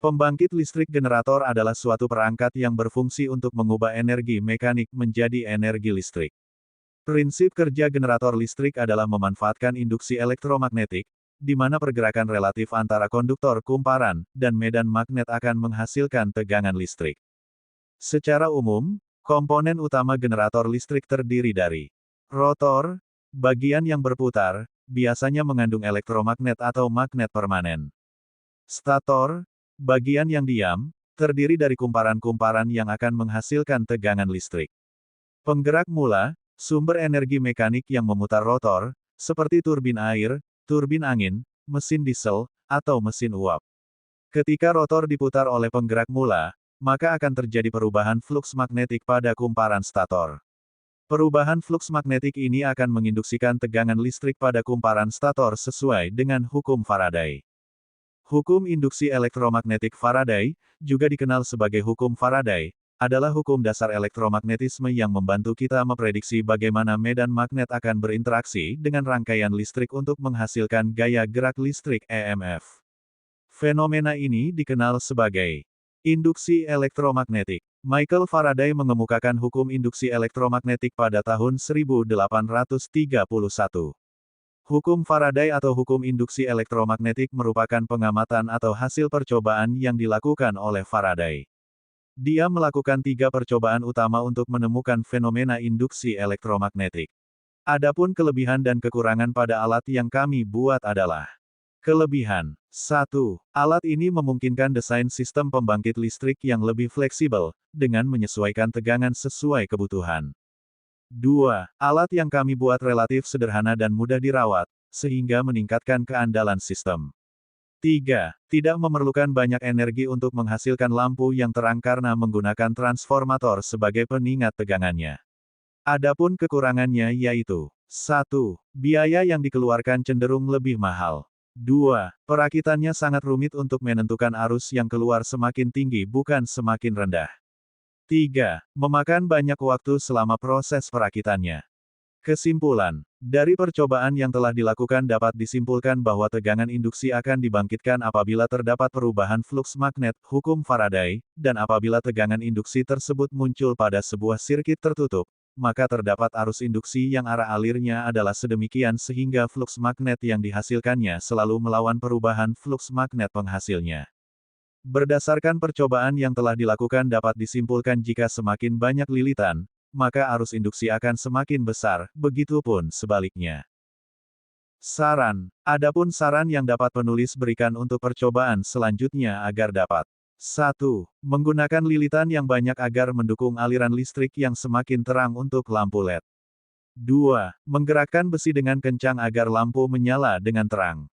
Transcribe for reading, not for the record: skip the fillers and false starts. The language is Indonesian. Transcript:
Pembangkit listrik generator adalah suatu perangkat yang berfungsi untuk mengubah energi mekanik menjadi energi listrik. Prinsip kerja generator listrik adalah memanfaatkan induksi elektromagnetik, di mana pergerakan relatif antara konduktor kumparan dan medan magnet akan menghasilkan tegangan listrik. Secara umum, komponen utama generator listrik terdiri dari rotor, bagian yang berputar, biasanya mengandung elektromagnet atau magnet permanen. Stator, bagian yang diam, terdiri dari kumparan-kumparan yang akan menghasilkan tegangan listrik. Penggerak mula, sumber energi mekanik yang memutar rotor, seperti turbin air, turbin angin, mesin diesel, atau mesin uap. Ketika rotor diputar oleh penggerak mula, maka akan terjadi perubahan fluks magnetik pada kumparan stator. Perubahan fluks magnetik ini akan menginduksikan tegangan listrik pada kumparan stator sesuai dengan hukum Faraday. Hukum induksi elektromagnetik Faraday, juga dikenal sebagai hukum Faraday, adalah hukum dasar elektromagnetisme yang membantu kita memprediksi bagaimana medan magnet akan berinteraksi dengan rangkaian listrik untuk menghasilkan gaya gerak listrik EMF. Fenomena ini dikenal sebagai induksi elektromagnetik. Michael Faraday mengemukakan hukum induksi elektromagnetik pada tahun 1831. Hukum Faraday atau hukum induksi elektromagnetik merupakan pengamatan atau hasil percobaan yang dilakukan oleh Faraday. Dia melakukan 3 percobaan utama untuk menemukan fenomena induksi elektromagnetik. Adapun kelebihan dan kekurangan pada alat yang kami buat adalah: kelebihan 1. Alat ini memungkinkan desain sistem pembangkit listrik yang lebih fleksibel, dengan menyesuaikan tegangan sesuai kebutuhan. 2. Alat yang kami buat relatif sederhana dan mudah dirawat, sehingga meningkatkan keandalan sistem. 3. Tidak memerlukan banyak energi untuk menghasilkan lampu yang terang karena menggunakan transformator sebagai pengingat tegangannya. Adapun kekurangannya yaitu: 1. Biaya yang dikeluarkan cenderung lebih mahal. 2. Perakitannya sangat rumit untuk menentukan arus yang keluar semakin tinggi bukan semakin rendah. 3. Memakan banyak waktu selama proses perakitannya. Kesimpulan: dari percobaan yang telah dilakukan dapat disimpulkan bahwa tegangan induksi akan dibangkitkan apabila terdapat perubahan fluks magnet, hukum Faraday, dan apabila tegangan induksi tersebut muncul pada sebuah sirkuit tertutup, maka terdapat arus induksi yang arah alirnya adalah sedemikian sehingga fluks magnet yang dihasilkannya selalu melawan perubahan fluks magnet penghasilnya. Berdasarkan percobaan yang telah dilakukan dapat disimpulkan jika semakin banyak lilitan, maka arus induksi akan semakin besar, begitupun sebaliknya. Saran: adapun saran yang dapat penulis berikan untuk percobaan selanjutnya agar dapat 1. Menggunakan lilitan yang banyak agar mendukung aliran listrik yang semakin terang untuk lampu LED. 2. Menggerakkan besi dengan kencang agar lampu menyala dengan terang.